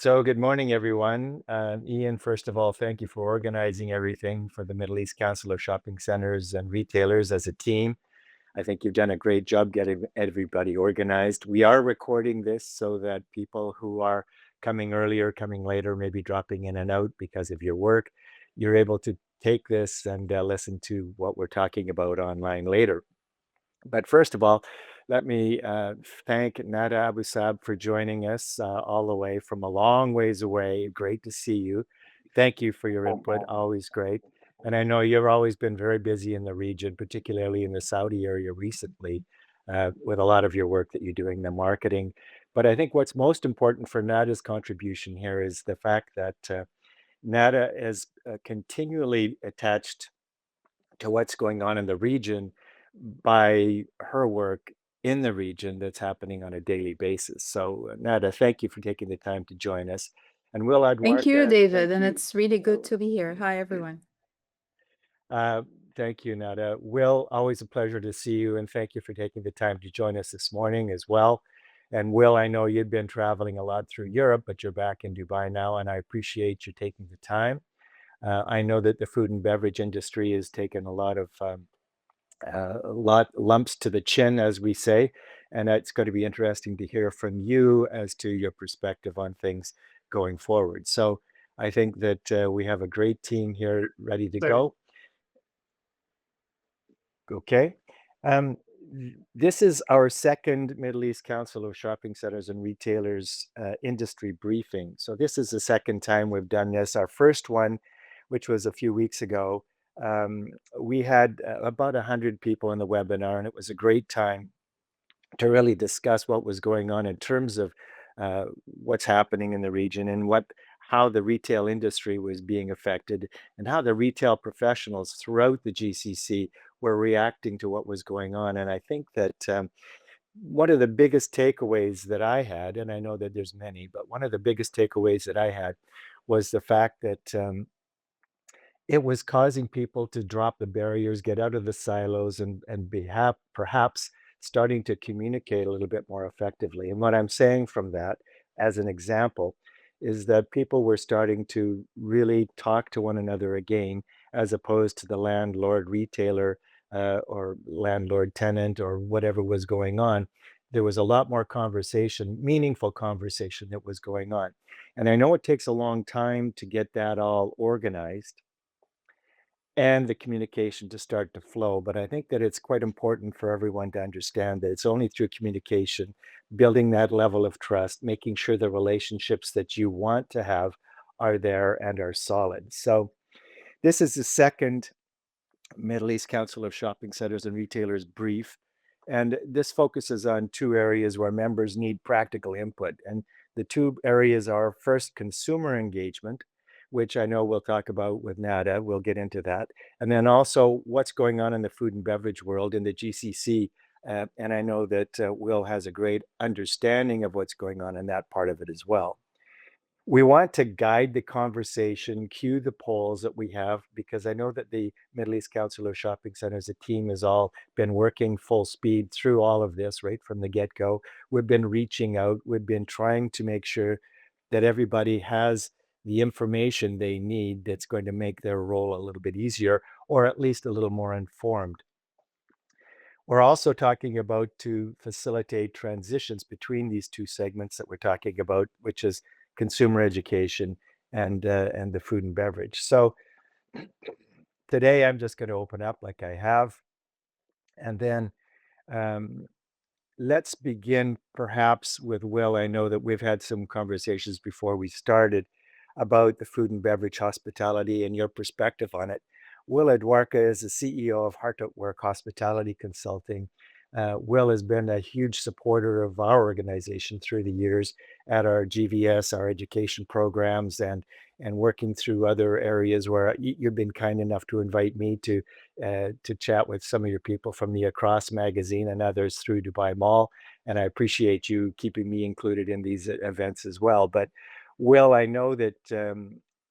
So, good morning, everyone. Ian, first of all, thank you for organizing everything for the Middle East Council of Shopping Centers and Retailers as a team. I think you've done a great job getting everybody organized. We are recording this so that people who are coming earlier, coming later, maybe dropping in and out because of your work, you're able to take this and listen to what we're talking about online later. But first of all, let me thank Nada Abousaab for joining us all the way from a long ways away. Great to see you. Thank you for your input. Always great. And I know you've always been very busy in the region, particularly in the Saudi area recently, with a lot of your work that you're doing, the marketing. But I think what's most important for Nada's contribution here is the fact that Nada is continually attached to what's going on in the region by her work in the region that's happening on a daily basis. So, Nada, thank you for taking the time to join us. And Will Thank you, Odwarka, David, thank and you. it's really good to be here. Hi, everyone. Uh, Thank you, Nada. Will, always a pleasure to see you, and thank you for taking the time to join us this morning as well. And Will, I know you've been traveling a lot through Europe, but you're back in Dubai now, and I appreciate you taking the time. I know that the food and beverage industry has taken a lot of a lot lumps to the chin, as we say. And it's going to be interesting to hear from you as to your perspective on things going forward. So I think that we have a great team here ready to Sure. go. Okay. Um, this is our second Middle East Council of Shopping Centers and Retailers industry briefing. So this is the second time we've done this. Our first one, which was a few weeks ago, we had about 100 people in the webinar, and it was a great time to really discuss what was going on in terms of what's happening in the region and what how the retail industry was being affected and how the retail professionals throughout the GCC were reacting to what was going on. And I think that one of the biggest takeaways that I had, and I know that there's many, but one of the biggest takeaways that I had was the fact that it was causing people to drop the barriers, get out of the silos, and be perhaps starting to communicate a little bit more effectively. And what I'm saying from that, as an example, is that people were starting to really talk to one another again, as opposed to the landlord retailer or landlord tenant or whatever was going on. There was a lot more conversation, meaningful conversation that was going on. And I know it takes a long time to get that all organized and the communication to start to flow. But I think that it's quite important for everyone to understand that it's only through communication, building that level of trust, making sure the relationships that you want to have are there and are solid. So, this is the second Middle East Council of Shopping Centers and Retailers brief. And this focuses on two areas where members need practical input. And the two areas are first, consumer engagement, which I know we'll talk about with Nada. We'll get into that. And then also what's going on in the food and beverage world in the GCC. And I know that Will has a great understanding of what's going on in that part of it as well. We want to guide the conversation, cue the polls that we have, because I know that the Middle East Council of Shopping Centers, the team has all been working full speed through all of this right from the get go. We've been reaching out, we've been trying to make sure that everybody has the information they need that's going to make their role a little bit easier or at least a little more informed. We're also talking about to facilitate transitions between these two segments that we're talking about, which is consumer education and the food and beverage. So today I'm just going to open up like I have, and then um, let's begin perhaps with Will. I know that we've had some conversations before we started about the food and beverage hospitality and your perspective on it. Will Odwarka is the CEO of Heartatwork Hospitality Consulting. Will has been a huge supporter of our organization through the years at our GVS, our education programs, and working through other areas where you've been kind enough to invite me to chat with some of your people from the Across magazine and others through Dubai Mall. And I appreciate you keeping me included in these events as well. But Will, I know that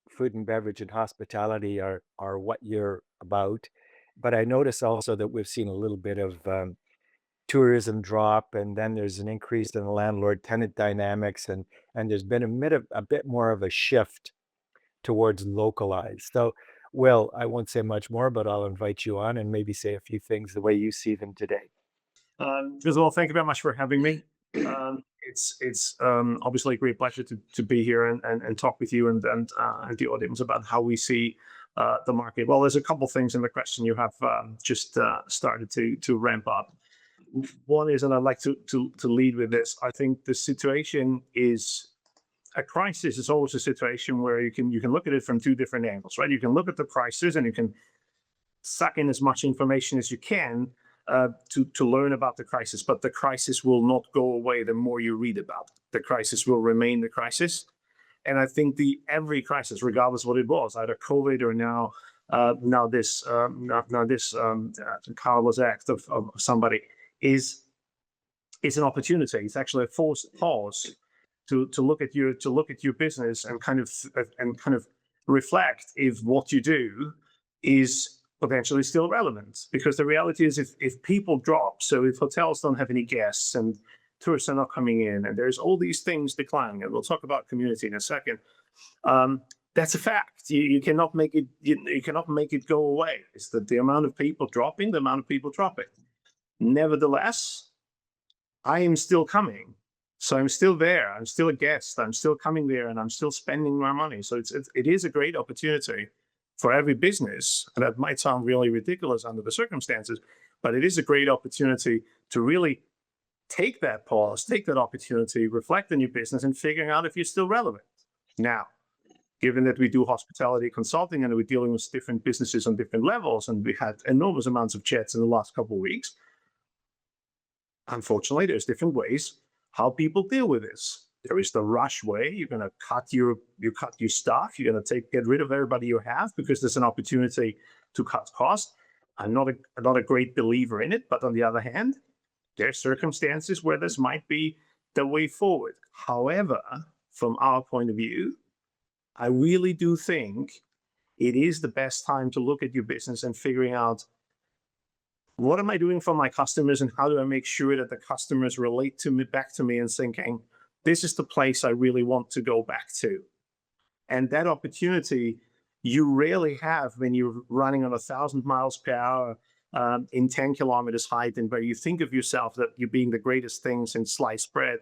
food and beverage and hospitality are what you're about, but I notice also that we've seen a little bit of tourism drop, and then there's an increase in the landlord-tenant dynamics, and there's been a bit more of a shift towards localized. So, Will, I won't say much more, but I'll invite you on and maybe say a few things the way you see them today. First of all, thank you very much for having me. It's obviously a great pleasure to be here and talk with you and the audience about how we see the market. Well, there's a couple things in the question you have just started to ramp up. One is, and I'd like to lead with this. I think the situation is a crisis is always a situation where you can look at it from two different angles, right? You can look at the crisis and you can suck in as much information as you can to learn about the crisis, but the crisis will not go away the more you read about it. The crisis will remain the crisis. And I think every crisis, regardless of what it was, either COVID or now this Carlos act of somebody, is an opportunity. It's actually a forced pause to look at your business and kind of reflect if what you do is potentially still relevant. Because the reality is, if people drop, so if hotels don't have any guests and tourists are not coming in, and there's all these things declining, and we'll talk about community in a second. That's a fact. You cannot make it. You cannot make it go away. It's the amount of people dropping, the amount of people dropping. Nevertheless, I am still coming. So I'm still there. I'm still a guest. I'm still coming there, and I'm still spending my money. So it is a great opportunity for every business, and that might sound really ridiculous under the circumstances, but it is a great opportunity to really take that pause, take that opportunity, reflect on your business, and figuring out if you're still relevant. Now, given that we do hospitality consulting and we're dealing with different businesses on different levels, and we had enormous amounts of chats in the last couple of weeks, unfortunately, there's different ways how people deal with this. There is the rush way. You're going to cut your staff. You're going to get rid of everybody you have because there's an opportunity to cut costs. I'm not a great believer in it, but on the other hand, there are circumstances where this might be the way forward. However, from our point of view, I really do think it is the best time to look at your business and figuring out, what am I doing for my customers, and how do I make sure that the customers relate back to me and thinking, this is the place I really want to go back to. And that opportunity you rarely have when you're running on 1,000 miles per hour in 10 kilometers height, and where you think of yourself that you're being the greatest thing since sliced bread.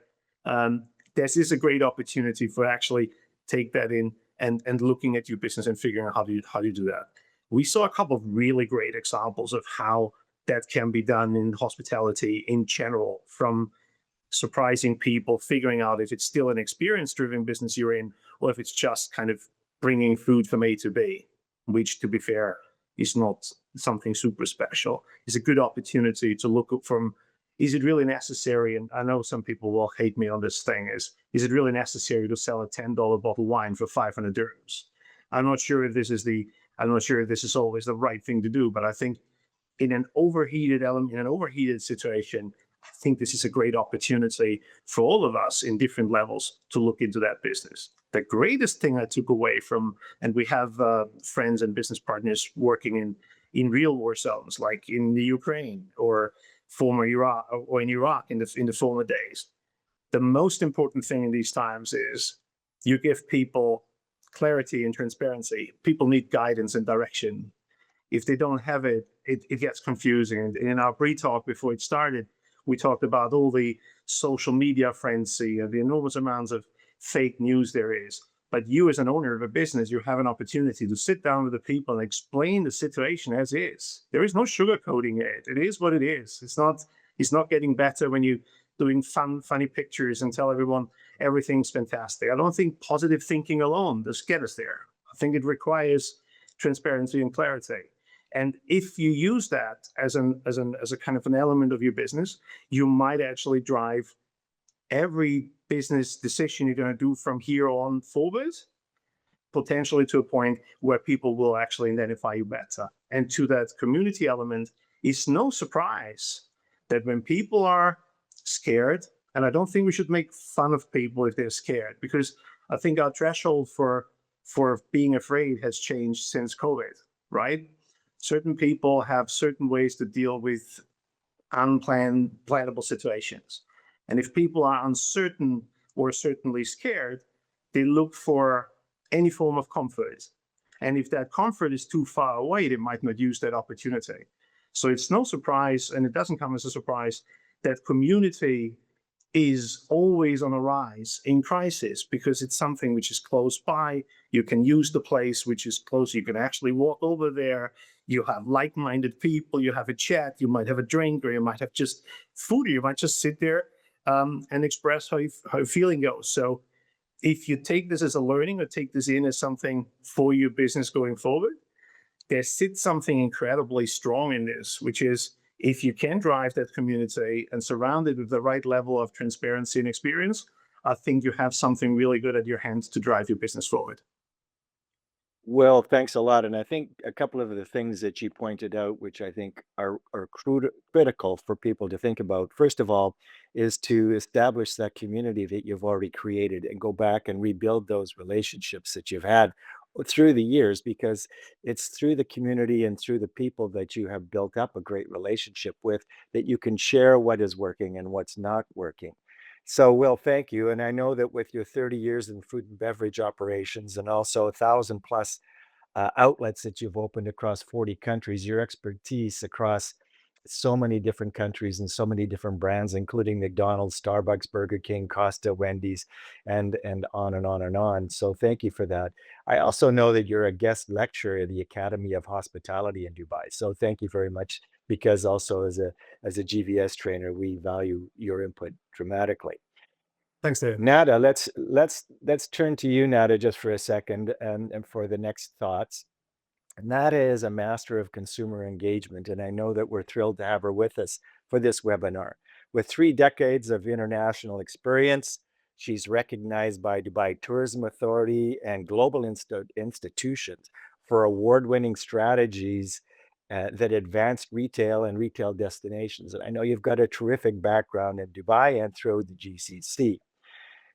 This is a great opportunity for actually take that in and looking at your business and figuring out how do you do that. We saw a couple of really great examples of how that can be done in hospitality in general, from surprising people, figuring out if it's still an experience-driven business you're in, or if it's just kind of bringing food from A to B, which, to be fair, is not something super special. It's a good opportunity to look up from, is it really necessary? And I know some people will hate me on this thing, is it really necessary to sell a $10 bottle of wine for 500 dirhams? I'm not sure if this is always the right thing to do, but I think in an overheated situation, I think this is a great opportunity for all of us in different levels to look into that business. The greatest thing I took away from, and we have friends and business partners working in real war zones, like in the Ukraine or former Iraq, or in Iraq in the former days. The most important thing in these times is you give people clarity and transparency. People need guidance and direction. If they don't have it, it gets confusing. And in our pre-talk before it started, we talked about all the social media frenzy and the enormous amounts of fake news there is. But you, as an owner of a business, you have an opportunity to sit down with the people and explain the situation as is. There is no sugarcoating it. It is what it is. It's not getting better when you're doing funny pictures and tell everyone everything's fantastic. I don't think positive thinking alone does get us there. I think it requires transparency and clarity. And if you use that as a kind of an element of your business, you might actually drive every business decision you're going to do from here on forward, potentially to a point where people will actually identify you better. And to that community element, it's no surprise that when people are scared, and I don't think we should make fun of people if they're scared, because I think our threshold for being afraid has changed since COVID, right? Certain people have certain ways to deal with unplannable situations. And if people are uncertain or certainly scared, they look for any form of comfort. And if that comfort is too far away, they might not use that opportunity. So it's no surprise, and it doesn't come as a surprise, that community is always on a rise in crisis because it's something which is close by. You can use the place which is close. You can actually walk over there. You have like-minded people. You have a chat. You might have a drink, or you might have just food. Or you might just sit there and express how your feeling goes. So if you take this as a learning or take this in as something for your business going forward, there sits something incredibly strong in this, which is if you can drive that community and surround it with the right level of transparency and experience, I think you have something really good at your hands to drive your business forward. Well, thanks a lot. And I think a couple of the things that you pointed out, which I think are critical for people to think about, first of all, is to establish that community that you've already created and go back and rebuild those relationships that you've had through the years, because it's through the community and through the people that you have built up a great relationship with that you can share what is working and what's not working. So, Will, thank you. And I know that with your 30 years in food and beverage operations and also 1,000 plus outlets that you've opened across 40 countries, your expertise across so many different countries and so many different brands, including McDonald's, Starbucks, Burger King, Costa, Wendy's, and on and on and on. So thank you for that. I also know that you're a guest lecturer at the Academy of Hospitality in Dubai. So thank you very much, because also as a GVS trainer, we value your input dramatically. Thanks, David. Nada, let's turn to you, Nada, just for a second, and for the next thoughts. Nada is a master of consumer engagement, and I know that we're thrilled to have her with us for this webinar. With 3 decades of international experience, she's recognized by Dubai Tourism Authority and global institutions for award-winning strategies that advance retail and retail destinations. And I know you've got a terrific background in Dubai and through the GCC.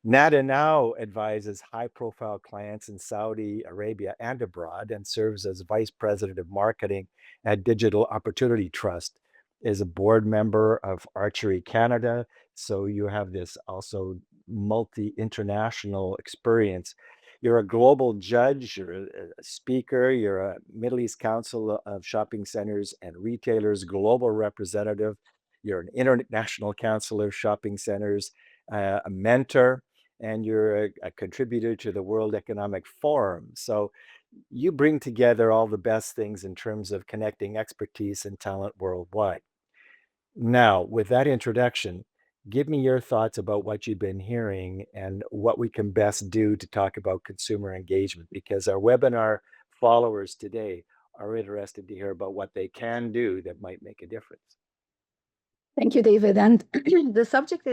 Nada now advises high-profile clients in Saudi Arabia and abroad, and serves as Vice President of Marketing at Digital Opportunity Trust, is a board member of Archery Canada. So you have this also multi-international experience. You're a global judge, you're a speaker, you're a Middle East Council of Shopping Centers and Retailers global representative, you're an International Council of Shopping Centers, a mentor, and you're a contributor to the World Economic Forum. So you bring together all the best things in terms of connecting expertise and talent worldwide. Now, with that introduction, give me your thoughts about what you've been hearing and what we can best do to talk about consumer engagement, because our webinar followers today are interested to hear about what they can do that might make a difference. Thank you, David. And the subject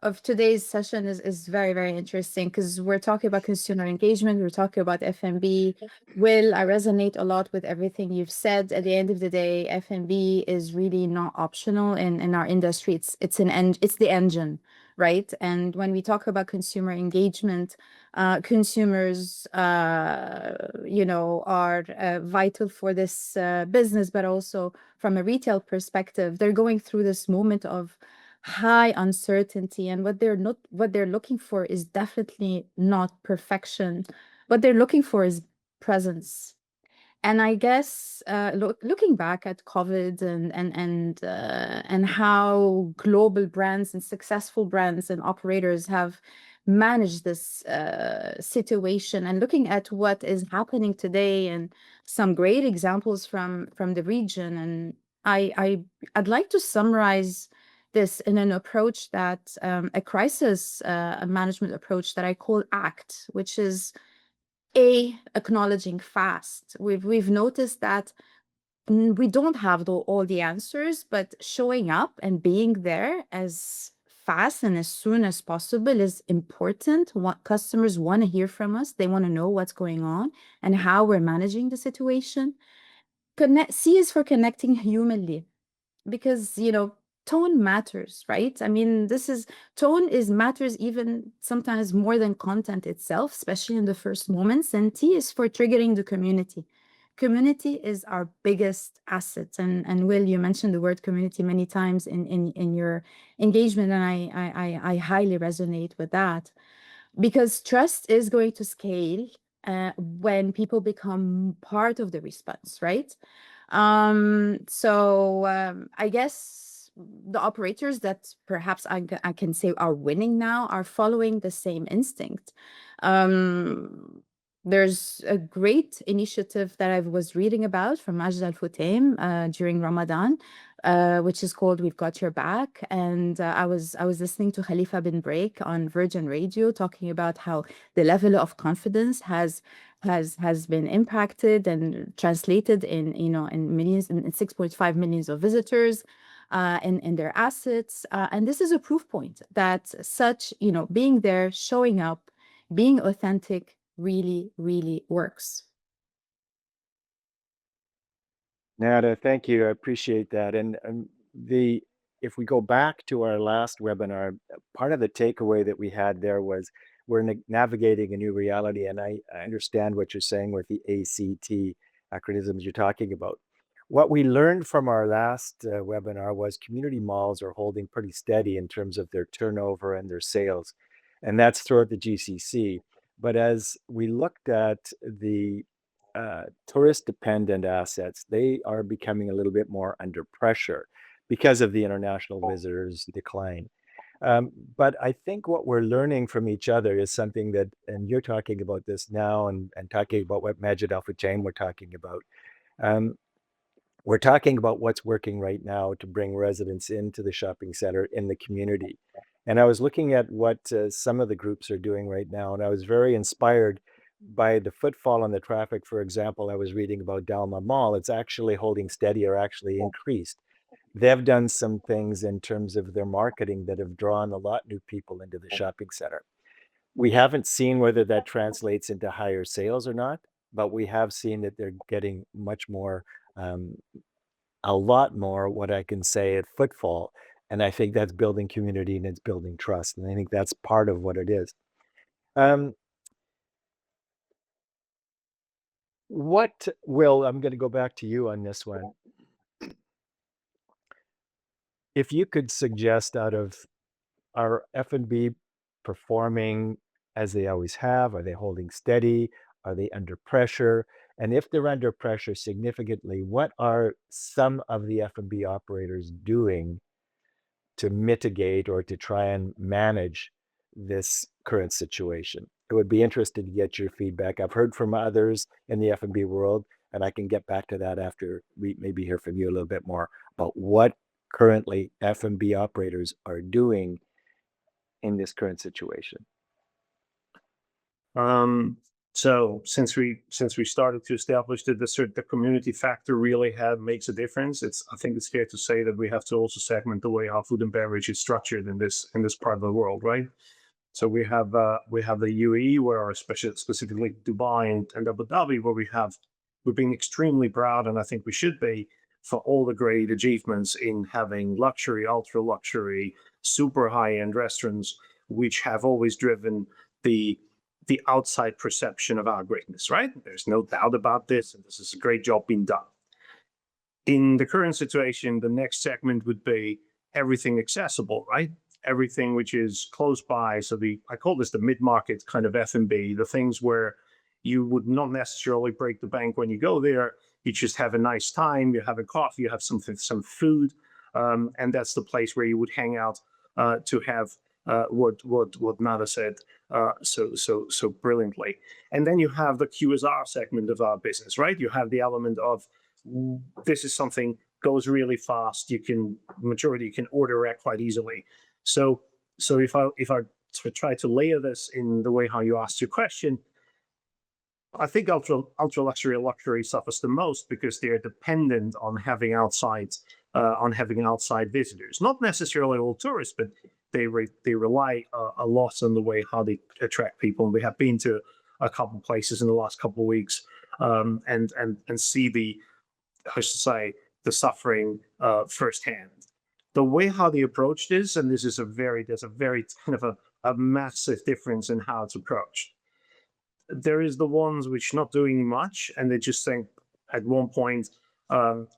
of today's session is very, very interesting, because we're talking about consumer engagement. We're talking about F&B. Will, I resonate a lot with everything you've said. At the end of the day, F&B is really not optional in our industry. It's the engine, right? And when we talk about consumer engagement, consumers, are vital for this business, but also from a retail perspective, they're going through this moment of high uncertainty, and what they're looking for is definitely not perfection. What they're looking for is presence. And I guess looking back at COVID and how global brands and successful brands and operators have managed this situation, and looking at what is happening today, and some great examples from the region, and I'd like to summarize this in an approach that a crisis management approach that I call ACT, which is acknowledging fast. We've noticed that we don't have all the answers, but showing up and being there as fast and as soon as possible is important. What customers want to hear from us, they want to know what's going on and how we're managing the situation. C is for connecting humanly, because tone matters, right? I mean, tone matters even sometimes more than content itself, especially in the first moments. And T is for triggering the community. community is our biggest asset. And Will, you mentioned the word community many times in your engagement, and I highly resonate with that, because trust is going to scale when people become part of the response, right? I guess the operators that perhaps I can say are winning now are following the same instinct. There's a great initiative that I was reading about from Majd Al Futtaim during Ramadan, which is called "We've Got Your Back." And I was listening to Khalifa bin Break on Virgin Radio talking about how the level of confidence has been impacted and translated in in millions, in 6.5 millions of visitors, in their assets, and this is a proof point that such being there, showing up, being authentic really works. Nada, thank you. I appreciate that. And if we go back to our last webinar, part of the takeaway that we had there was we're navigating a new reality. And I understand what you're saying with the ACT acronyms you're talking about. What we learned from our last webinar was community malls are holding pretty steady in terms of their turnover and their sales. And that's throughout the GCC. But as we looked at the tourist-dependent assets, they are becoming a little bit more under pressure because of the international visitors decline. But I think what we're learning from each other is something that, and you're talking about this now, and talking about what Majid Al Futtaim we're talking about. We're talking about what's working right now to bring residents into the shopping center in the community. And I was looking at what some of the groups are doing right now, and I was very inspired by the footfall and the traffic. For example, I was reading about Dalma Mall. It's actually holding steady or actually increased. They've done some things in terms of their marketing that have drawn a lot new people into the shopping center. We haven't seen whether that translates into higher sales or not, but we have seen that they're getting much more, a lot more, what I can say, at footfall. And I think that's building community and it's building trust. And I think that's part of what it is. Um, Will, I'm going to go back to you on this one. If you could suggest, out of, are F&B performing as they always have? Are they holding steady? Are they under pressure? And if they're under pressure significantly, what are some of the F&B operators doing to mitigate or to try and manage this current situation? It would be interesting to get your feedback. I've heard from others in the F&B world, and I can get back to that after we maybe hear from you a little bit more about what currently F&B operators are doing in this current situation. So since we started to establish that the community factor really makes a difference, I think it's fair to say that we have to also segment the way how food and beverage is structured in this part of the world, right? So we have the UAE, where specifically Dubai and Abu Dhabi, where we've been extremely proud, and I think we should be, for all the great achievements in having luxury, ultra luxury, super high-end restaurants, which have always driven the outside perception of our greatness, right? There's no doubt about this, and this is a great job being done. In the current situation, the next segment would be everything accessible, right? Everything which is close by. So I call this the mid-market kind of F&B, the things where you would not necessarily break the bank when you go there. You just have a nice time, you have a coffee, you have some food, and that's the place where you would hang out to have what Nada said so brilliantly. And then you have the QSR segment of our business, right? You have the element of this is something goes really fast. Majority you can order it quite easily. So if I try to layer this in the way how you asked your question, I think ultra luxury suffers the most because they're dependent on having outside visitors. Not necessarily all tourists, but they rely a lot on the way how they attract people. And we have been to a couple places in the last couple of weeks, and see the suffering firsthand. The way how they approach this, and there's a very kind of a massive difference in how it's approached. There is the ones which not doing much, and they just think at one point,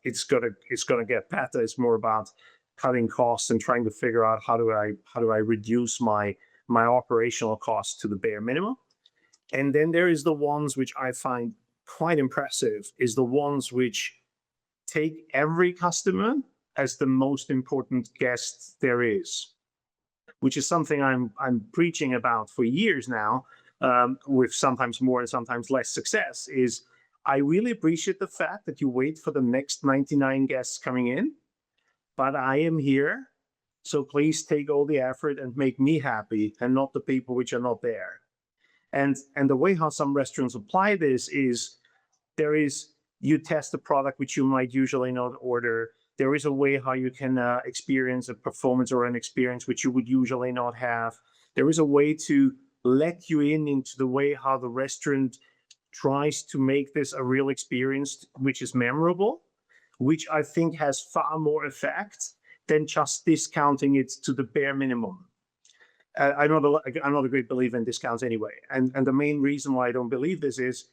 it's gonna get better. It's more about cutting costs and trying to figure out how do I reduce my operational costs to the bare minimum. And then there is the ones which I find quite impressive, is the ones which take every customer as the most important guest there is, which is something I'm preaching about for years now, with sometimes more and sometimes less success. Is I really appreciate the fact that you wait for the next 99 guests coming in, but I am here, so please take all the effort and make me happy and not the people which are not there. And the way how some restaurants apply this is you test a product which you might usually not order. There is a way how you can experience a performance or an experience which you would usually not have. There is a way to let you into the way how the restaurant tries to make this a real experience, which is memorable, which I think has far more effect than just discounting it to the bare minimum. I'm not a great believer in discounts anyway. And the main reason why I don't believe this is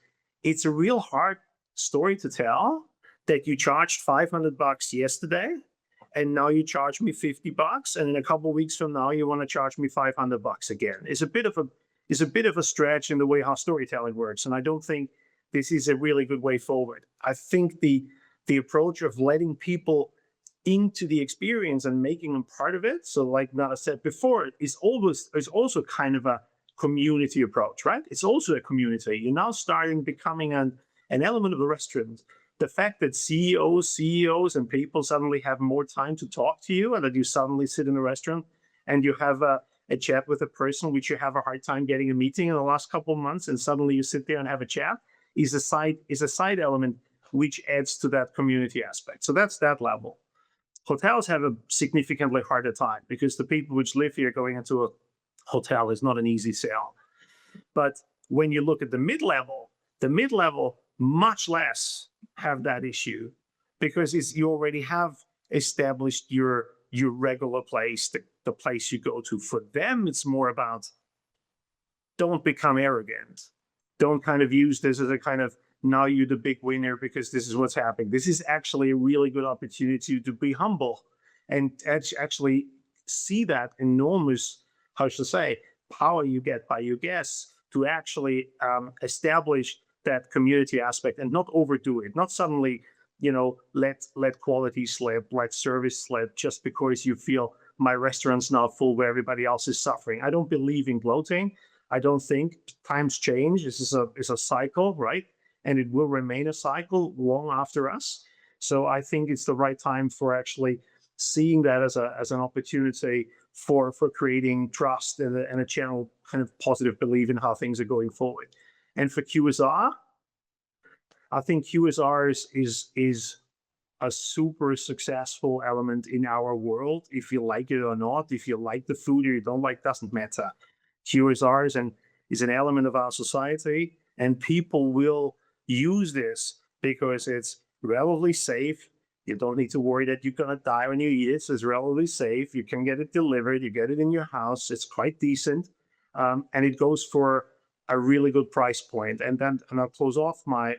it's a real hard story to tell that you charged $500 yesterday and now you charge me $50, and in a couple of weeks from now you want to charge me $500 again. It's a bit of a stretch in the way how storytelling works, and I don't think this is a really good way forward. I think the approach of letting people into the experience and making them part of it, so like Nada said before, is also kind of a community approach, right? It's also a community. You're now starting becoming an element of the restaurant. The fact that CEOs and people suddenly have more time to talk to you, and that you suddenly sit in a restaurant and you have a chat with a person which you have a hard time getting a meeting in the last couple of months, and suddenly you sit there and have a chat, is a side element which adds to that community aspect. So that's that level. Hotels have a significantly harder time because the people which live here going into a hotel is not an easy sell. But when you look at the mid-level much less have that issue, because you already have established your regular place, the place you go to. For them, it's more about don't become arrogant. Don't kind of use this as a kind of now you're the big winner because this is what's happening. This is actually a really good opportunity to be humble and actually see that enormous, how should I say, power you get by your guests to actually establish that community aspect and not overdo it, not suddenly, let quality slip, let service slip just because you feel my restaurant's now full where everybody else is suffering. I don't believe in bloating. I don't think times change. This is a cycle, right? And it will remain a cycle long after us. So I think it's the right time for actually seeing that as an opportunity for creating trust and a general kind of positive belief in how things are going forward. And for QSR, I think QSR is a super successful element in our world. If you like it or not, if you like the food or you don't like, doesn't matter. QSR is an element of our society, and people will use this because it's relatively safe. You don't need to worry that you're going to die when you eat it. So it's relatively safe. You can get it delivered. You get it in your house. It's quite decent. And it goes for a really good price point. And I'll close off my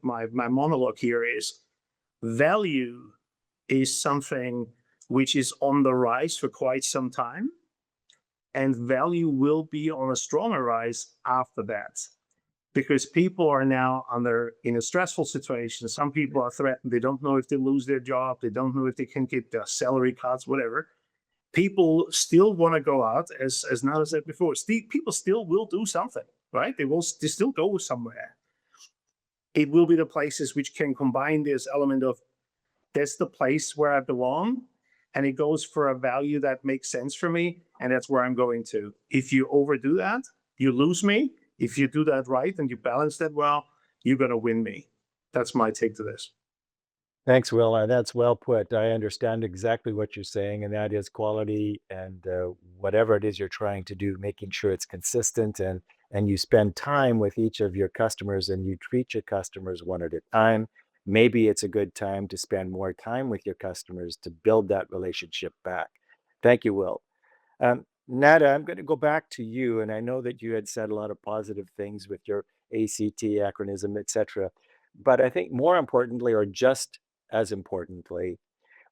monologue here is value is something which is on the rise for quite some time. And value will be on a stronger rise after that, because people are now in a stressful situation. Some people are threatened. They don't know if they lose their job. They don't know if they can get their salary cuts, whatever. People still want to go out, as Nada said before. People still will do something, right? They still go somewhere. It will be the places which can combine this element of that's the place where I belong, and it goes for a value that makes sense for me, and that's where I'm going to. If you overdo that, you lose me. If you do that right and you balance that well, you're going to win me. That's my take to this. Thanks, Will. That's well put. I understand exactly what you're saying, and that is quality and whatever it is you're trying to do, making sure it's consistent and you spend time with each of your customers and you treat your customers one at a time. Maybe it's a good time to spend more time with your customers to build that relationship back. Thank you, Will. Nada, I'm going to go back to you, and I know that you had said a lot of positive things with your ACT acronym, etc. But I think more importantly, or just as importantly,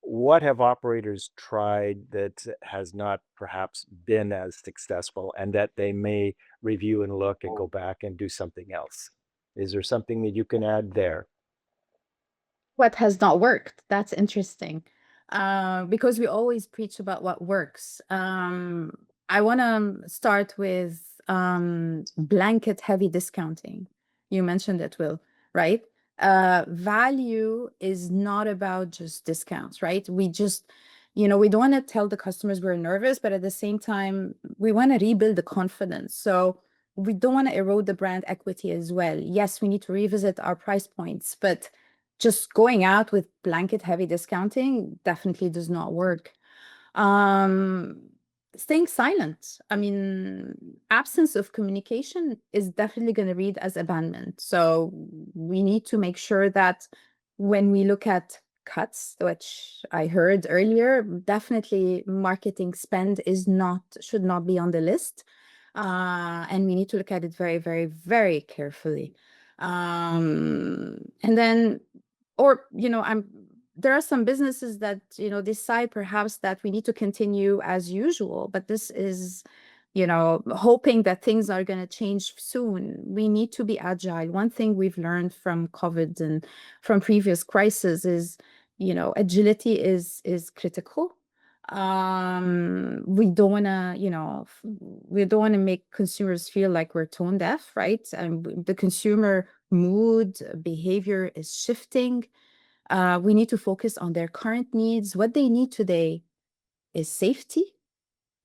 what have operators tried that has not perhaps been as successful and that they may review and look and go back and do something else? Is there something that you can add there? What has not worked? That's interesting. Because we always preach about what works. I want to start with blanket heavy discounting. You mentioned it, Will, right? Value is not about just discounts, right? We just, we don't want to tell the customers we're nervous, but at the same time, we want to rebuild the confidence. So we don't want to erode the brand equity as well. Yes, we need to revisit our price points, but just going out with blanket heavy discounting definitely does not work. Um, Staying silent. I mean, absence of communication is definitely going to read as abandonment. So we need to make sure that when we look at cuts, which I heard earlier, definitely marketing spend should not be on the list. And we need to look at it very, very, very carefully. And then, or, there are some businesses that, decide perhaps that we need to continue as usual, but this is, hoping that things are going to change soon. We need to be agile. One thing we've learned from COVID and from previous crises is, agility is critical. We don't want to, we don't want to make consumers feel like we're tone deaf, right? And the consumer mood, behavior is shifting. We need to focus on their current needs. What they need today is safety,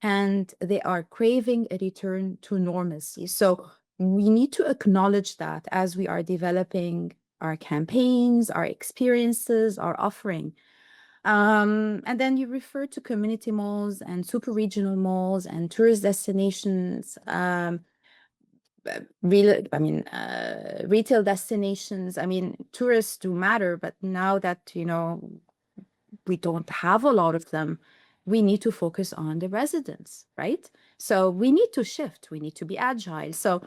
and they are craving a return to normalcy. So we need to acknowledge that as we are developing our campaigns, our experiences, our offering. And then you refer to community malls and super regional malls and tourist destinations. Retail destinations. I mean, tourists do matter, but now that, we don't have a lot of them, we need to focus on the residents, right? So we need to shift, we need to be agile. So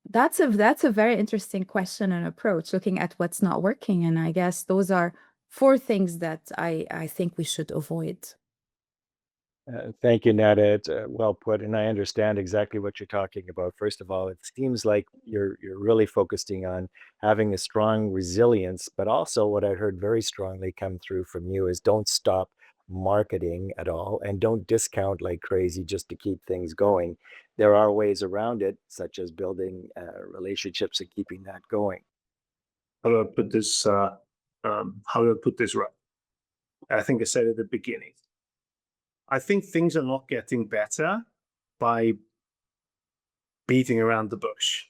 that's a very interesting question and approach, looking at what's not working. And I guess those are 4 things that I think we should avoid. Thank you, Nada. It's well put, and I understand exactly what you're talking about. First of all, it seems like you're really focusing on having a strong resilience, but also what I heard very strongly come through from you is don't stop marketing at all and don't discount like crazy just to keep things going. There are ways around it, such as building relationships and keeping that going. How do I put this? How do I put this right? I think I said at the beginning. I think things are not getting better by beating around the bush.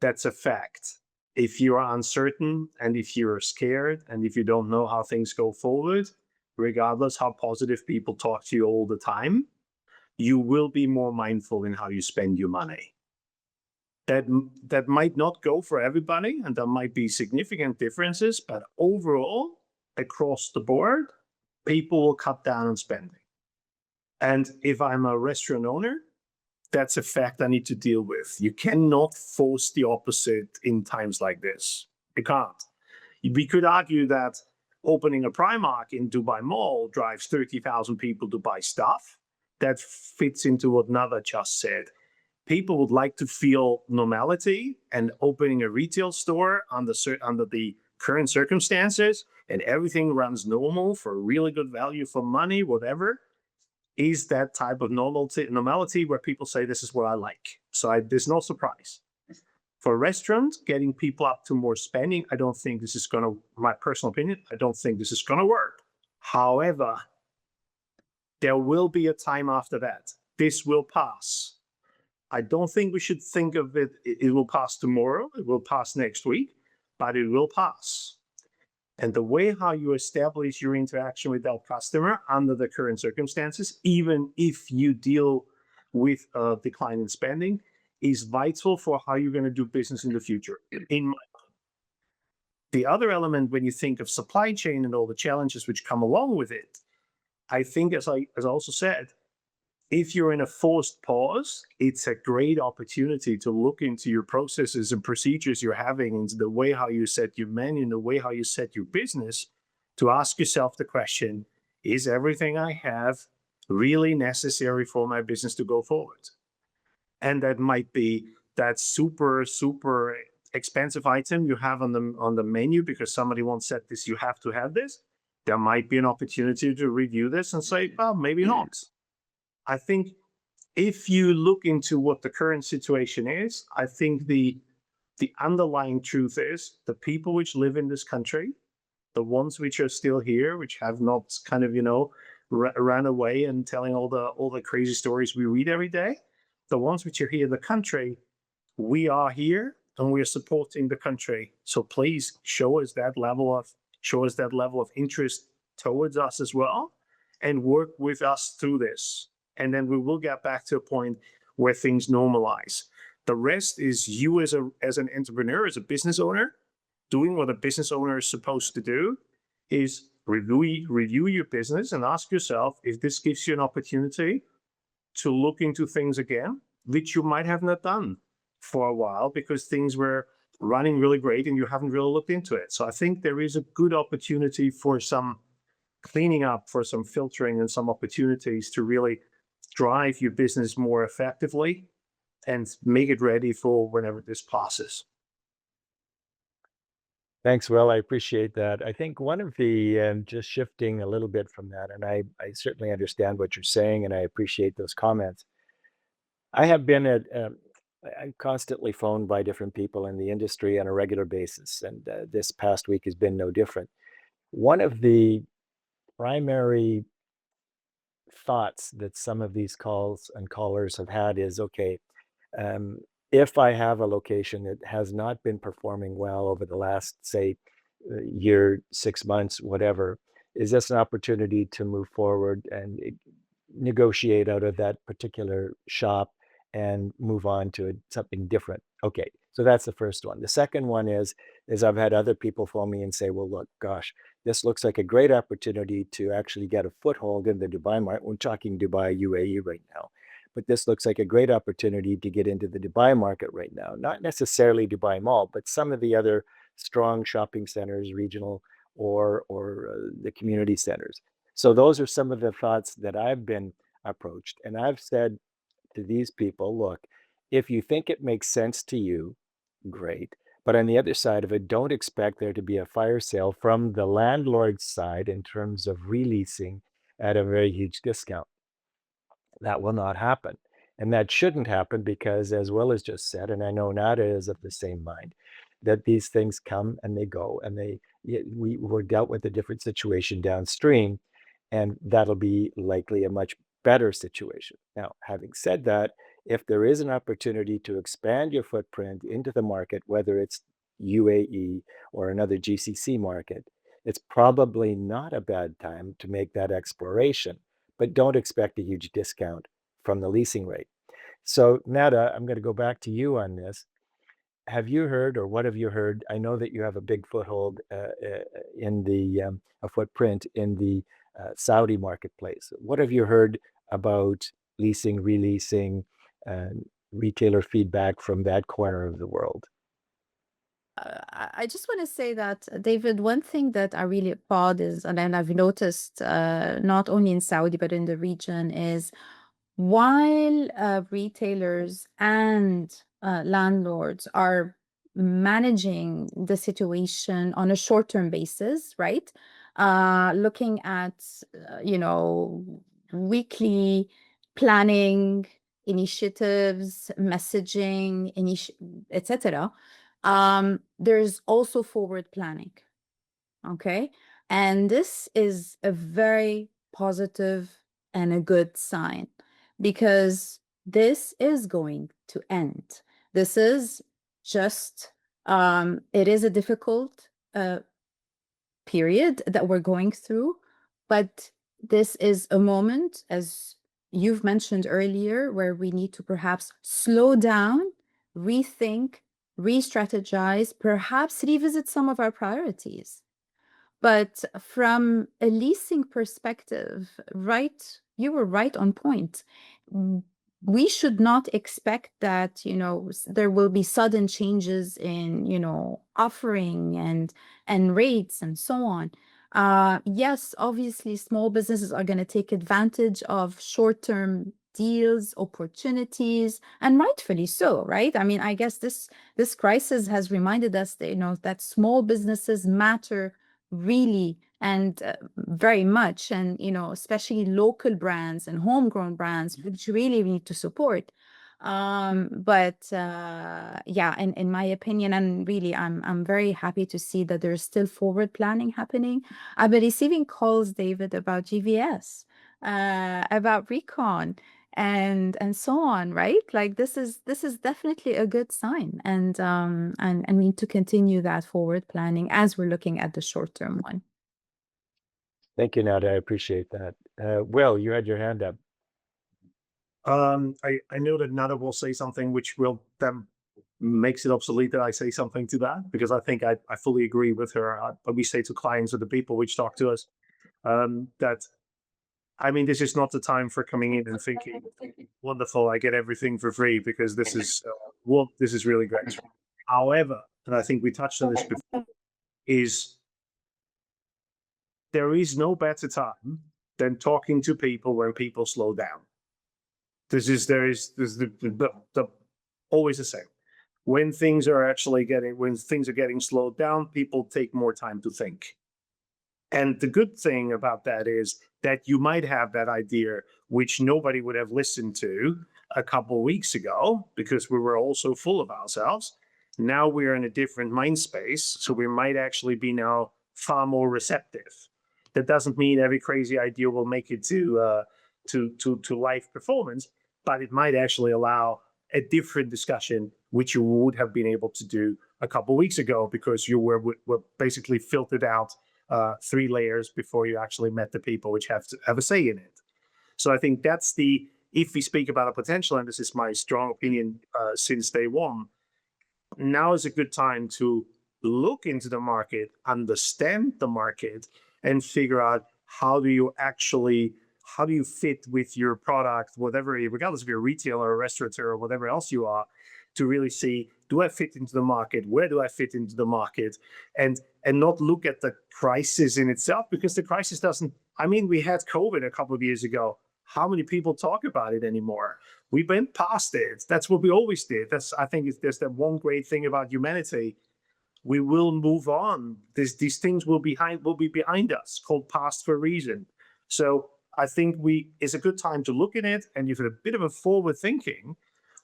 That's a fact. If you are uncertain and if you're scared and if you don't know how things go forward, regardless how positive people talk to you all the time, you will be more mindful in how you spend your money. That might not go for everybody, and there might be significant differences, but overall, across the board, people will cut down on spending. And if I'm a restaurant owner, that's a fact I need to deal with. You cannot force the opposite in times like this. You can't. We could argue that opening a Primark in Dubai Mall drives 30,000 people to buy stuff. That fits into what Nada just said. People would like to feel normality, and opening a retail store under the current circumstances and everything runs normal for really good value for money, whatever, is that type of normality where people say, this is what I like. So there's no surprise. For restaurants, getting people up to more spending, I don't think this is going to, my personal opinion, I don't think this is going to work. However, there will be a time after that. This will pass. I don't think we should think of it, it will pass tomorrow, it will pass next week, but it will pass. And the way how you establish your interaction with that customer under the current circumstances, even if you deal with a decline in spending, is vital for how you're going to do business in the future. In my mind. The other element, when you think of supply chain and all the challenges which come along with it, I think, as I also said, If you're in a forced pause, it's a great opportunity to look into your processes and procedures you're having, into the way how you set your menu, and the way how you set your business, to ask yourself the question, is everything I have really necessary for my business to go forward? And that might be that super, super expensive item you have on the menu because somebody once said this, you have to have this. There might be an opportunity to review this and say, well, maybe not. I think if you look into what the current situation is, I think the underlying truth is the people which live in this country, the ones which are still here, which have not kind of, ran away and telling all the crazy stories we read every day, the ones which are here in the country, we are here and we are supporting the country. So please show us that level of interest towards us as well, and work with us through this. And then we will get back to a point where things normalize. The rest is you as an entrepreneur, as a business owner, doing what a business owner is supposed to do, is review your business and ask yourself if this gives you an opportunity to look into things again, which you might have not done for a while because things were running really great and you haven't really looked into it. So I think there is a good opportunity for some cleaning up, for some filtering, and some opportunities to really drive your business more effectively and make it ready for whenever this passes. Thanks, Will. I appreciate that. I think one of the, just shifting a little bit from that, and I certainly understand what you're saying, and I appreciate those comments. I have been I'm constantly phoned by different people in the industry on a regular basis, and this past week has been no different. One of the primary thoughts that some of these calls and callers have had is, okay, um, if I have a location that has not been performing well over the last, say, year, 6 months, whatever, is this an opportunity to move forward and negotiate out of that particular shop and move on to something different? Okay, so that's the first one. The second one is I've had other people phone me and say, well, look, gosh, this looks like a great opportunity to actually get a foothold in the Dubai market. We're talking Dubai, UAE right now, but this looks like a great opportunity to get into the Dubai market right now. Not necessarily Dubai Mall, but some of the other strong shopping centers, regional or the community centers. So those are some of the thoughts that I've been approached, and I've said to these people, look, if you think it makes sense to you, great. But on the other side of it, don't expect there to be a fire sale from the landlord's side in terms of releasing at a very huge discount. That will not happen. And that shouldn't happen because, as Will has just said, and I know Nada is of the same mind, that these things come and they go, and we're dealt with a different situation downstream, and that'll be likely a much better situation. Now, having said that, if there is an opportunity to expand your footprint into the market, whether it's UAE or another GCC market, it's probably not a bad time to make that exploration, but don't expect a huge discount from the leasing rate. So, Nada, I'm going to go back to you on this. Have you heard, or what have you heard? I know that you have a big foothold in a footprint in the Saudi marketplace. What have you heard about leasing, releasing, retailer feedback from that corner of the world? I just want to say that, David, one thing that I really applaud is, and then I've noticed not only in Saudi, but in the region, is while retailers and landlords are managing the situation on a short-term basis, right? Looking at, weekly planning, initiatives, messaging, etc. There's also forward planning. Okay. And this is a very positive and a good sign, because this is going to end. This is just, it is a difficult period that we're going through, but this is a moment, as you've mentioned earlier, where we need to perhaps slow down, rethink, re-strategize, perhaps revisit some of our priorities. But from a leasing perspective, right, you were right on point. we should not expect that, there will be sudden changes in, offering and rates and so on. Yes, obviously, small businesses are going to take advantage of short-term deals, opportunities, and rightfully so, right? I mean, I guess this crisis has reminded us that, that small businesses matter really and very much, and especially local brands and homegrown brands, which really we need to support. But yeah, in my opinion, and really I'm very happy to see that there's still forward planning happening. I've been receiving calls, David, about GVS, about recon, and so on, right? Like this is definitely a good sign, and we need to continue that forward planning as we're looking at the short-term one. Thank you, Nada. I appreciate that. Will, you had your hand up. I know that Nada will say something which will then makes it obsolete that I say something to that, because I think I fully agree with her. But we say to clients or the people which talk to us that, I mean, this is not the time for coming in and thinking, wonderful, I get everything for free, because this is this is really great. However, and I think we touched on this before, is there is no better time than talking to people when people slow down. This is the always the same. When things are getting slowed down, people take more time to think. And the good thing about that is that you might have that idea which nobody would have listened to a couple of weeks ago because we were all so full of ourselves. Now we're in a different mind space, so we might actually be now far more receptive. That doesn't mean every crazy idea will make it to live performance, but it might actually allow a different discussion, which you would have been able to do a couple of weeks ago because you were basically filtered out 3 layers before you actually met the people which have to have a say in it. So I think that's if we speak about a potential, and this is my strong opinion since day one, now is a good time to look into the market, understand the market, and figure out how do you fit with your product, whatever, regardless if you're a retailer or a restaurateur or whatever else you are, to really see, do I fit into the market? Where do I fit into the market? And not look at the crisis in itself, because the crisis doesn't, I mean, we had COVID a couple of years ago. How many people talk about it anymore? We went past it. That's what we always did. I think there's that one great thing about humanity. We will move on. These things will be behind us, called past for a reason. So I think it's a good time to look at it, and you've had a bit of a forward thinking,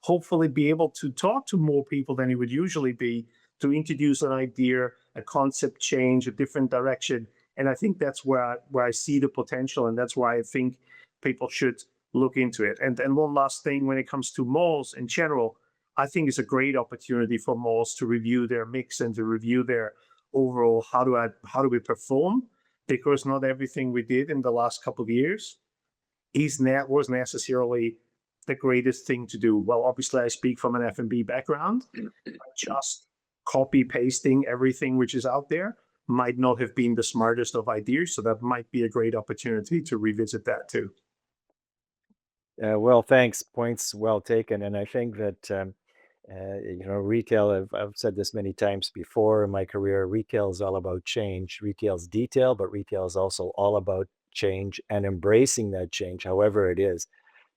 hopefully be able to talk to more people than you would usually be, to introduce an idea, a concept change, a different direction. And I think that's where I see the potential, and that's why I think people should look into it. And one last thing, when it comes to malls in general, I think it's a great opportunity for malls to review their mix and to review their overall how do we perform, because not everything we did in the last couple of years was necessarily the greatest thing to do. Well, obviously I speak from an F&B background. Just copy pasting everything which is out there might not have been the smartest of ideas, so that might be a great opportunity to revisit that too. Well, thanks. Points well taken. And I think that, retail, I've said this many times before in my career, retail is all about change. Retail's detail, but retail is also all about change and embracing that change, however it is,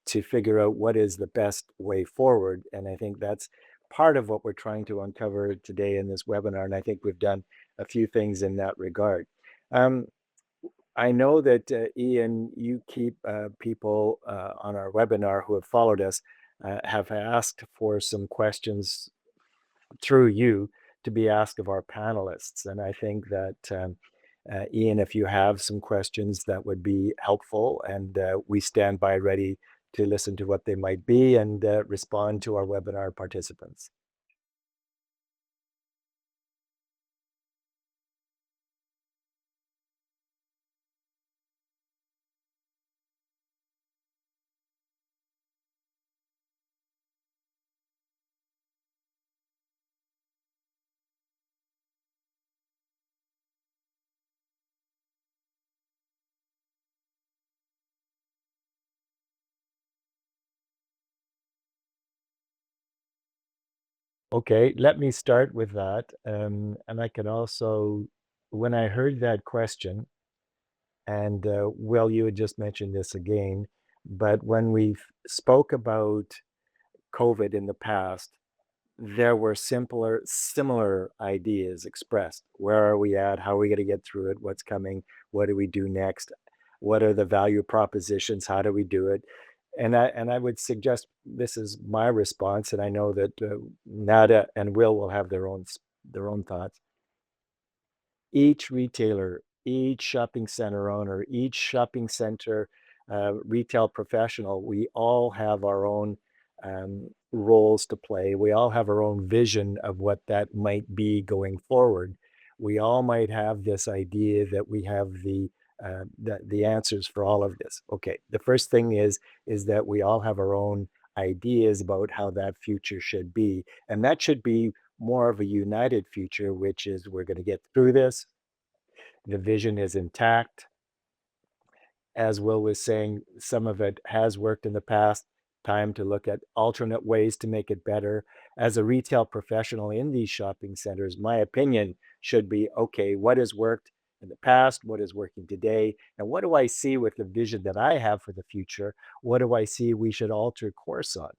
to figure out what is the best way forward. And I think that's part of what we're trying to uncover today in this webinar. And I think we've done a few things in that regard. I know that, Ian, you keep people on our webinar who have followed us, have asked for some questions through you to be asked of our panelists. And I think that, Ian, if you have some questions that would be helpful, and we stand by ready to listen to what they might be and respond to our webinar participants. Okay, let me start with that. And I can also, when I heard that question, and Will, you had just mentioned this again, but when we spoke about COVID in the past, there were similar ideas expressed. Where are we at? How are we going to get through it? What's coming? What do we do next? What are the value propositions? How do we do it? And I would suggest this is my response, and I know that Nada and Will have their own thoughts. Each retailer, each shopping center owner, each shopping center retail professional, we all have our own roles to play. We all have our own vision of what that might be going forward. We all might have this idea that we have the answers for all of this. Okay, the first thing is that we all have our own ideas about how that future should be, and that should be more of a united future, which is we're going to get through this. The vision is intact. As Will was saying, some of it has worked in the past. Time to look at alternate ways to make it better. As a retail professional in these shopping centers, my opinion should be okay, what has worked in the past? What is working today? And what do I see with the vision that I have for the future? What do I see we should alter course on?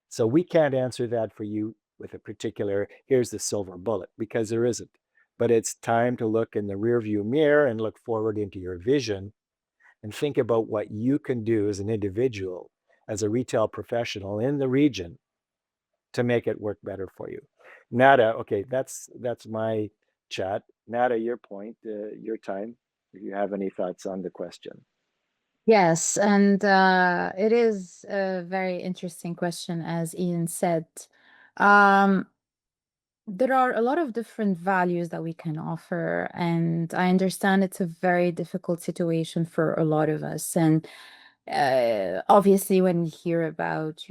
So we can't answer that for you with a particular, here's the silver bullet, because there isn't. But it's time to look in the rearview mirror and look forward into your vision and think about what you can do as an individual, as a retail professional in the region to make it work better for you. Nada, okay, that's my chat. Nada, your point, your time. If you have any thoughts on the question. Yes, and it is a very interesting question, as Ian said. Um, there are a lot of different values that we can offer, and I understand it's a very difficult situation for a lot of us. And obviously, when we hear about,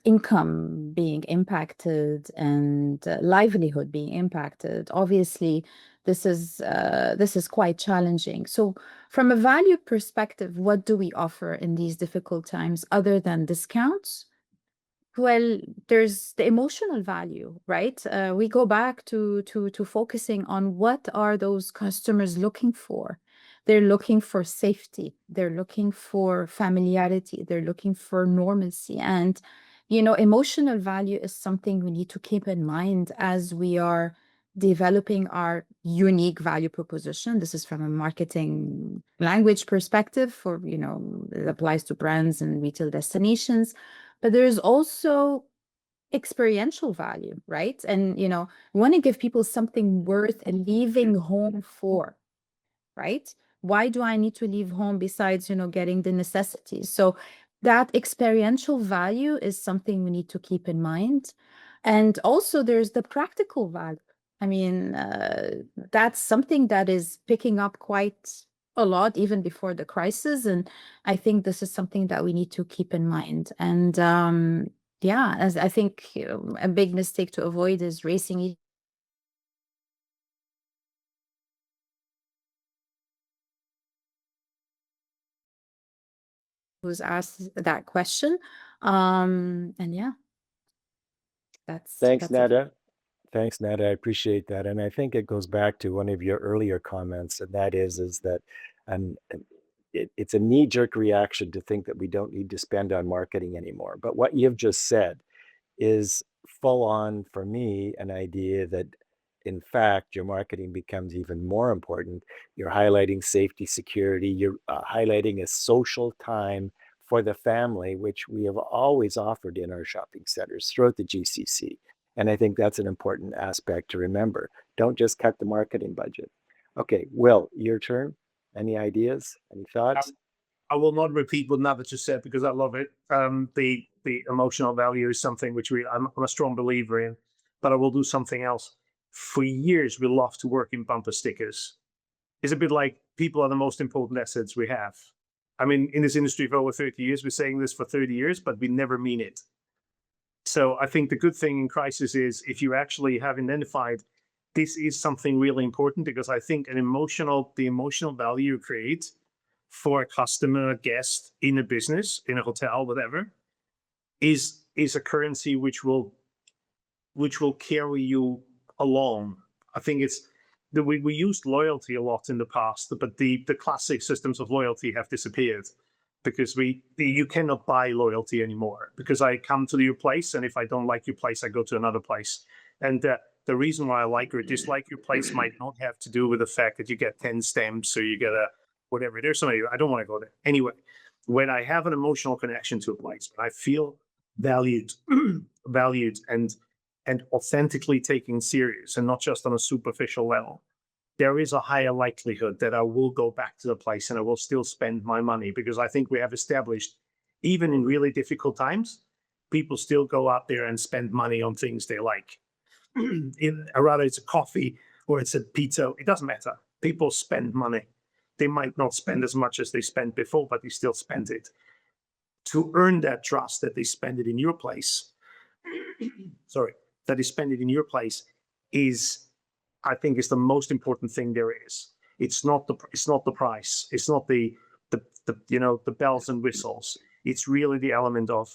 income being impacted and livelihood being impacted, obviously this is quite challenging. So, from a value perspective, what do we offer in these difficult times other than discounts? Well, there's the emotional value, right? We go back to focusing on what are those customers looking for. They're looking for safety. They're looking for familiarity. They're looking for normalcy. And, emotional value is something we need to keep in mind as we are developing our unique value proposition. This is from a marketing language perspective for, it applies to brands and retail destinations. But there is also experiential value, right? And, we want to give people something worth leaving home for, right? Why do I need to leave home besides, getting the necessities? So that experiential value is something we need to keep in mind. And also there's the practical value. I mean, that's something that is picking up quite a lot even before the crisis. And I think this is something that we need to keep in mind. And yeah, as I think a big mistake to avoid is racing who's asked that question. And yeah, Thanks, that's it. Nada. Thanks, Nada. I appreciate that. And I think it goes back to one of your earlier comments, and that is that it's a knee-jerk reaction to think that we don't need to spend on marketing anymore. But what you've just said is full on for me an idea that in fact your marketing becomes even more important. You're highlighting safety, security, you're highlighting a social time for the family, which we have always offered in our shopping centers throughout the GCC. And I think that's an important aspect to remember. Don't just cut the marketing budget. Okay, Will, your turn. Any ideas? Any thoughts? I will not repeat what Nava just said because I love it. The emotional value is something which I'm a strong believer in, but I will do something else. For years, we love to work in bumper stickers. It's a bit like people are the most important assets we have. I mean, in this industry for over 30 years, we're saying this for 30 years, but we never mean it. So I think the good thing in crisis is if you actually have identified this is something really important, because I think the emotional value you create for a customer, a guest in a business, in a hotel, whatever, is a currency which will which will carry you along. I think it's we used loyalty a lot in the past, but the classic systems of loyalty have disappeared because you cannot buy loyalty anymore. Because I come to your place, and if I don't like your place, I go to another place. And the reason why I like or dislike your place might not have to do with the fact that you get 10 stamps or you get a whatever. There's somebody I don't want to go there anyway. When I have an emotional connection to a place, when I feel valued, valued and authentically taken serious and not just on a superficial level, there is a higher likelihood that I will go back to the place and I will still spend my money, because I think we have established, even in really difficult times, people still go out there and spend money on things they like. Rather it's a coffee or it's a pizza, it doesn't matter. People spend money. They might not spend as much as they spent before, but they still spend it. To earn that trust that they spend it in your place, sorry, that they spend it in your place is, I think, is the most important thing there is. It's not the price. It's not the the bells and whistles. It's really the element of,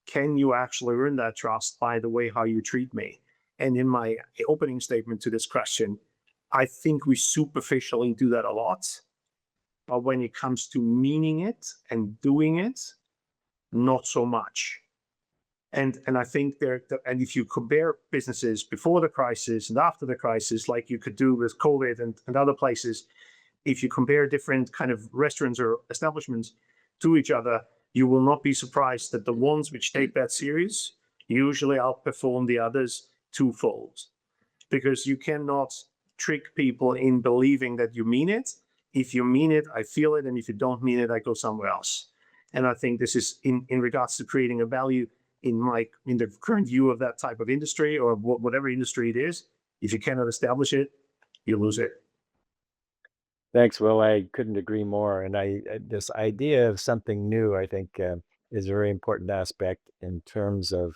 can you actually earn that trust by the way how you treat me? And in my opening statement to this question, I think we superficially do that a lot, but when it comes to meaning it and doing it, not so much. And I think and if you compare businesses before the crisis and after the crisis, like you could do with COVID and other places, if you compare different kind of restaurants or establishments to each other, you will not be surprised that the ones which take that serious usually outperform the others twofold, because you cannot trick people in believing that you mean it. If you mean it, I feel it, and if you don't mean it, I go somewhere else. And I think this is in regards to creating a value in the current view of that type of industry, or whatever industry it is. If you cannot establish it, you lose it. Thanks, Will. I couldn't agree more. And this idea of something new, I think, is a very important aspect in terms of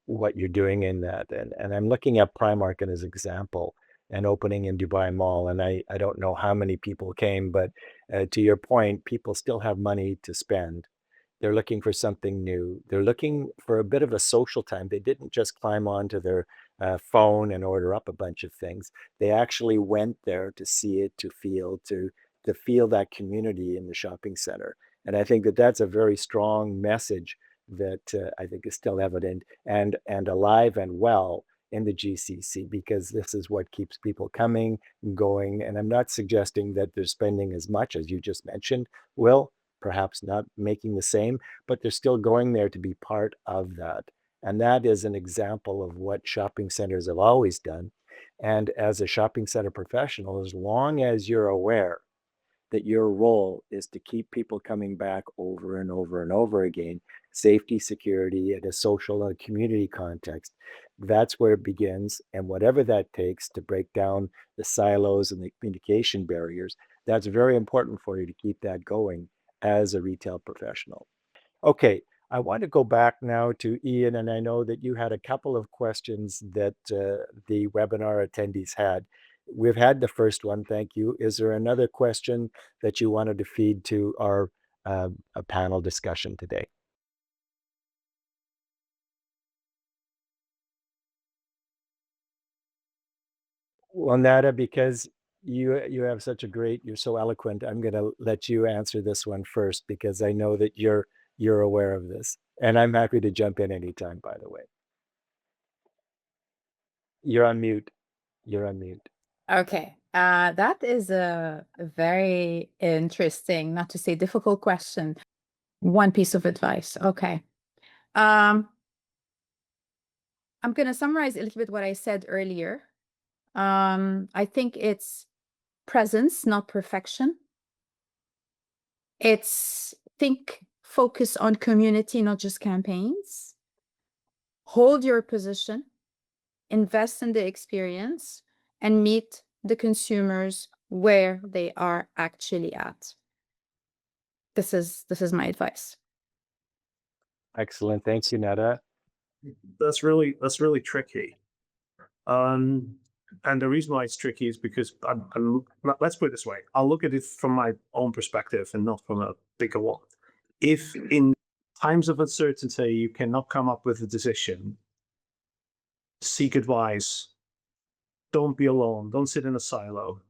what you're doing in that. And I'm looking at Primark as an example and opening in Dubai Mall. And I don't know how many people came, but to your point, people still have money to spend. They're looking for something new. They're looking for a bit of a social time. They didn't just climb onto their phone and order up a bunch of things. They actually went there to see it, to feel that community in the shopping center. And I think that that's a very strong message that I think is still evident and alive and well in the GCC, because this is what keeps people coming and going. And I'm not suggesting that they're spending as much as you just mentioned, Will, perhaps not making the same, but they're still going there to be part of that. And that is an example of what shopping centers have always done. And as a shopping center professional, as long as you're aware that your role is to keep people coming back over and over and over again, safety, security, and a social and community context, that's where it begins. And whatever that takes to break down the silos and the communication barriers, that's very important for you to keep that going as a retail professional. Okay, I want to go back now to Ian, and I know that you had a couple of questions that the webinar attendees had. We've had the first one, thank you. Is there another question that you wanted to feed to our panel discussion today? Well, Nada, because you have such a great, you're so eloquent, I'm going to let you answer this one first, because I know that you're aware of this, and I'm happy to jump in anytime, by the way. You're on mute. You're on mute. Okay, that is a very interesting, not to say difficult question. One piece of advice. Okay. I'm going to summarize a little bit what I said earlier. I think it's presence, not perfection. It's focus on community, not just campaigns. Hold your position, invest in the experience, and meet the consumers where they are actually at. This is my advice. Excellent. Thanks, Yunetta. That's really tricky. And the reason why it's tricky is because let's put it this way. I'll look at it from my own perspective and not from a bigger one. If in times of uncertainty you cannot come up with a decision, seek advice. Don't be alone. Don't sit in a silo.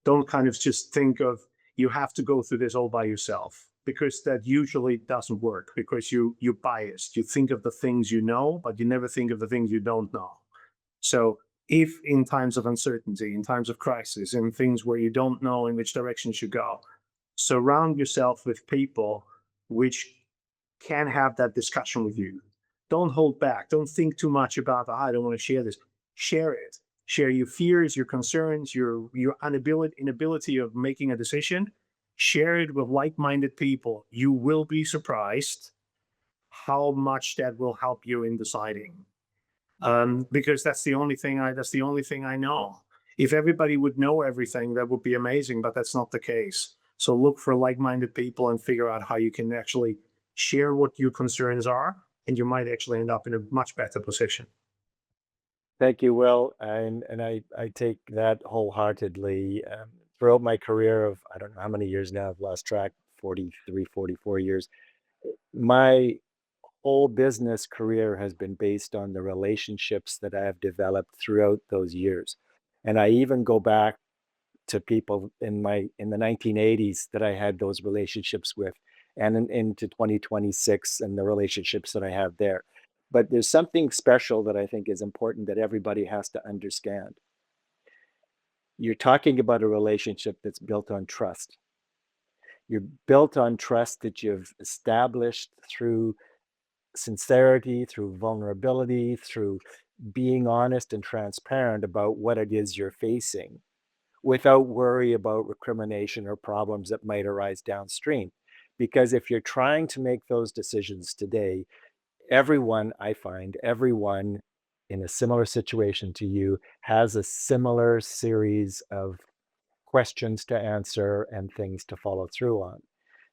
Don't kind of just think of you have to go through this all by yourself, because that usually doesn't work, because you're biased. You think of the things you know, but you never think of the things you don't know. So if in times of uncertainty, in times of crisis, in things where you don't know in which direction you should go, surround yourself with people which can have that discussion with you. Don't hold back. Don't think too much about, I don't want to share this. Share it. Share your fears, your concerns, your inability of making a decision. Share it with like-minded people. You will be surprised how much that will help you in deciding. Because that's the only thing I know. If everybody would know everything, that would be amazing, but that's not the case. So look for like-minded people and figure out how you can actually share what your concerns are, and you might actually end up in a much better position. Thank you, Will. And I take that wholeheartedly. Throughout my career of, I don't know how many years now, I've lost track, 43, 44 years. My whole business career has been based on the relationships that I have developed throughout those years. And I even go back to people in the 1980s that I had those relationships with, and into 2026 and the relationships that I have there. But there's something special that I think is important that everybody has to understand. You're talking about a relationship that's built on trust. You're built on trust that you've established through sincerity, through vulnerability, through being honest and transparent about what it is you're facing, without worry about recrimination or problems that might arise downstream. Because if you're trying to make those decisions today, I find everyone in a similar situation to you has a similar series of questions to answer and things to follow through on.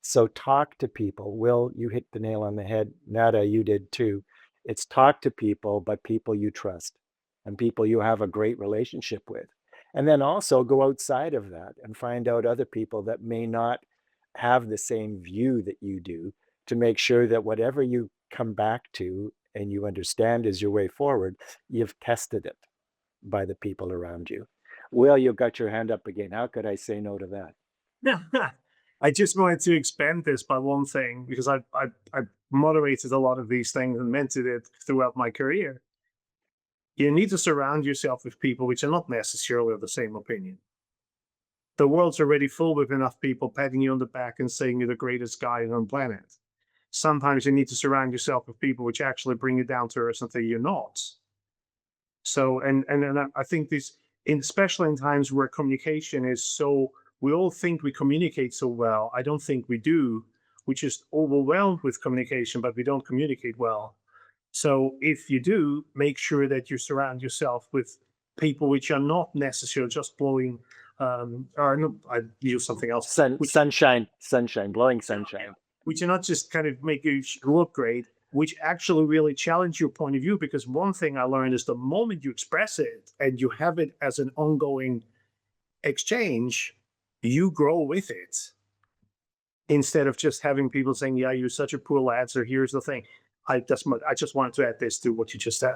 So talk to people. Will, you hit the nail on the head. Nada, you did too. It's talk to people, but people you trust and people you have a great relationship with. And then also go outside of that and find out other people that may not have the same view that you do, to make sure that whatever you come back to and you understand is your way forward, you've tested it by the people around you. Will, you've got your hand up again. How could I say no to that? I just wanted to expand this by one thing, because I moderated a lot of these things and mentored it throughout my career. You need to surround yourself with people which are not necessarily of the same opinion. The world's already full with enough people patting you on the back and saying you're the greatest guy on the planet. Sometimes you need to surround yourself with people which actually bring you down to earth and say you're not. So, and I think this, especially in times where communication is so, we all think we communicate so well. I don't think we do. We're just overwhelmed with communication, but we don't communicate well. So if you do, make sure that you surround yourself with people which are not necessarily just blowing, or no, I use something else. Sunshine, blowing sunshine. Which are not just kind of make you look great, which actually really challenge your point of view. Because one thing I learned is the moment you express it and you have it as an ongoing exchange, you grow with it. Instead of just having people saying, yeah, you're such a poor lad, so here's the thing. I just wanted to add this to what you just said.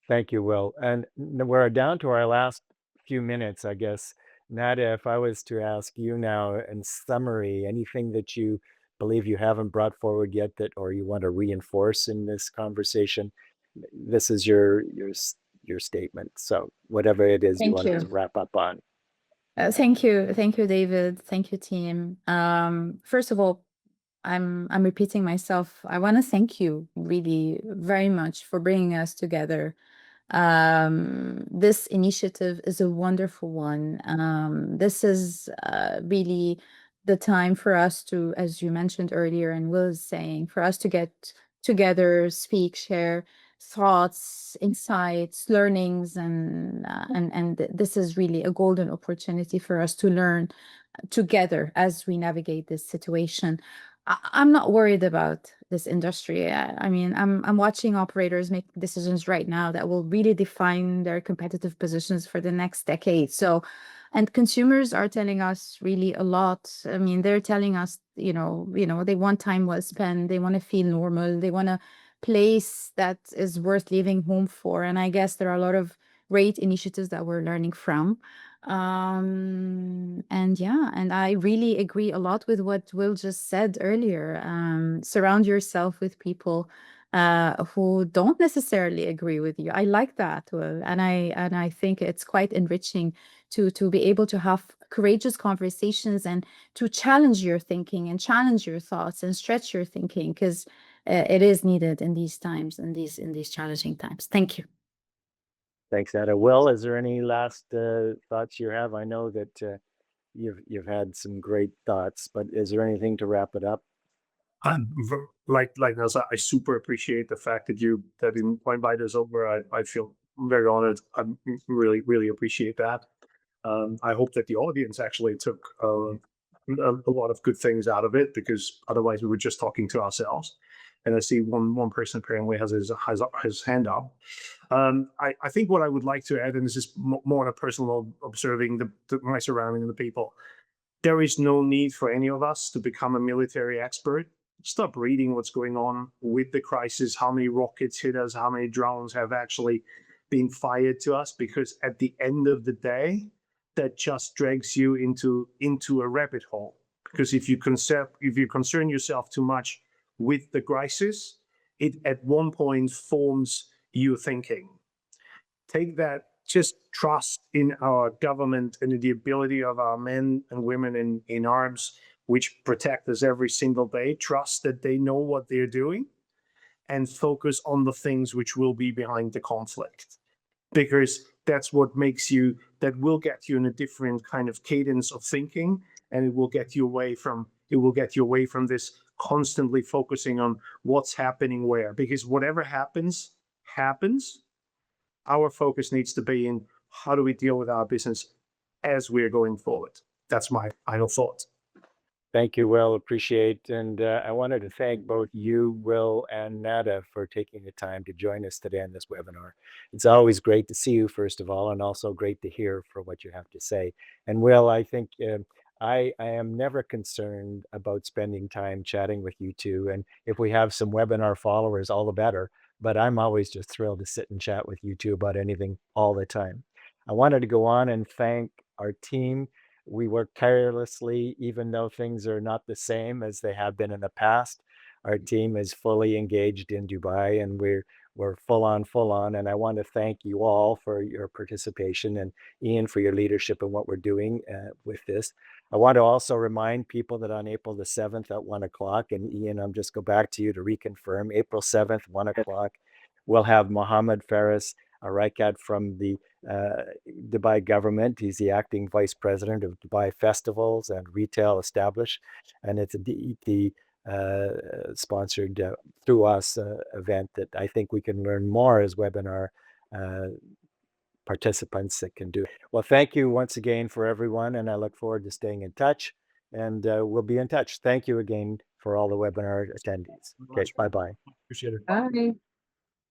Thank you, Will. And we're down to our last few minutes, I guess. Nada, if I was to ask you now in summary, anything that you believe you haven't brought forward yet that, or you want to reinforce in this conversation, this is your statement. So whatever it is you want to wrap up on. Thank you, David. Thank you, team. First of all, I'm repeating myself. I want to thank you really very much for bringing us together. This initiative is a wonderful one. This is really the time for us to, as you mentioned earlier, and Will is saying, for us to get together, speak, share thoughts, insights, learnings, and this is really a golden opportunity for us to learn together as we navigate this situation. I'm not worried about this industry. I mean, I'm watching operators make decisions right now that will really define their competitive positions for the next decade. So, and consumers are telling us really a lot. I mean, they're telling us, they want time well spent. They want to feel normal. They want to place that is worth leaving home for. And I guess there are a lot of great initiatives that we're learning from. And yeah, and I really agree a lot with what Will just said earlier. Surround yourself with people who don't necessarily agree with you. I like that, Will, and I think it's quite enriching to be able to have courageous conversations and to challenge your thinking and challenge your thoughts and stretch your thinking, because it is needed in these times, in these challenging times. Thank you. Thanks, Nada. Will, is there any last thoughts you have? I know that you've had some great thoughts, but is there anything to wrap it up? Like Nelsa, I super appreciate the fact that you invite us over. I feel very honored. I really appreciate that. I hope that the audience actually took a lot of good things out of it, because otherwise we were just talking to ourselves. And I see one person apparently has his hand up. I think what I would like to add, and this is more on a personal observing my surrounding the people, there is no need for any of us to become a military expert. Stop reading what's going on with the crisis, how many rockets hit us, how many drones have actually been fired to us, because at the end of the day, that just drags you into a rabbit hole. Because if you concern yourself too much with the crisis, it at one point forms your thinking. Take that, just trust in our government and in the ability of our men and women in arms, which protect us every single day. Trust that they know what they're doing, and focus on the things which will be behind the conflict, because that's what will get you in a different kind of cadence of thinking, and it will get you away from this constantly focusing on what's happening where, because whatever happens. Our focus needs to be in how do we deal with our business as we're going forward. That's my final thought. Thank you, Will. Appreciate. And I wanted to thank both you, Will, and Nada for taking the time to join us today on this webinar. It's always great to see you, first of all, and also great to hear for what you have to say. And Will, I think I am never concerned about spending time chatting with you two. And if we have some webinar followers, all the better. But I'm always just thrilled to sit and chat with you two about anything all the time. I wanted to go on and thank our team. We work tirelessly, even though things are not the same as they have been in the past. Our team is fully engaged in Dubai, and we're full on. And I want to thank you all for your participation, and Ian for your leadership in what we're doing with this. I want to also remind people that on April the 7th at 1 o'clock, and Ian, I'm just go back to you to reconfirm, April 7th, 1 o'clock, we'll have Mohammed Faris Araikat from the Dubai government. He's the acting vice president of Dubai Festivals and Retail Establish, and it's a DET sponsored through us event that I think we can learn more as webinar participants that can do. Well, thank you once again for everyone, and I look forward to staying in touch, and we'll be in touch. Thank you again for all the webinar attendees. Okay, bye-bye. Appreciate it. Bye.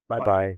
Bye-bye.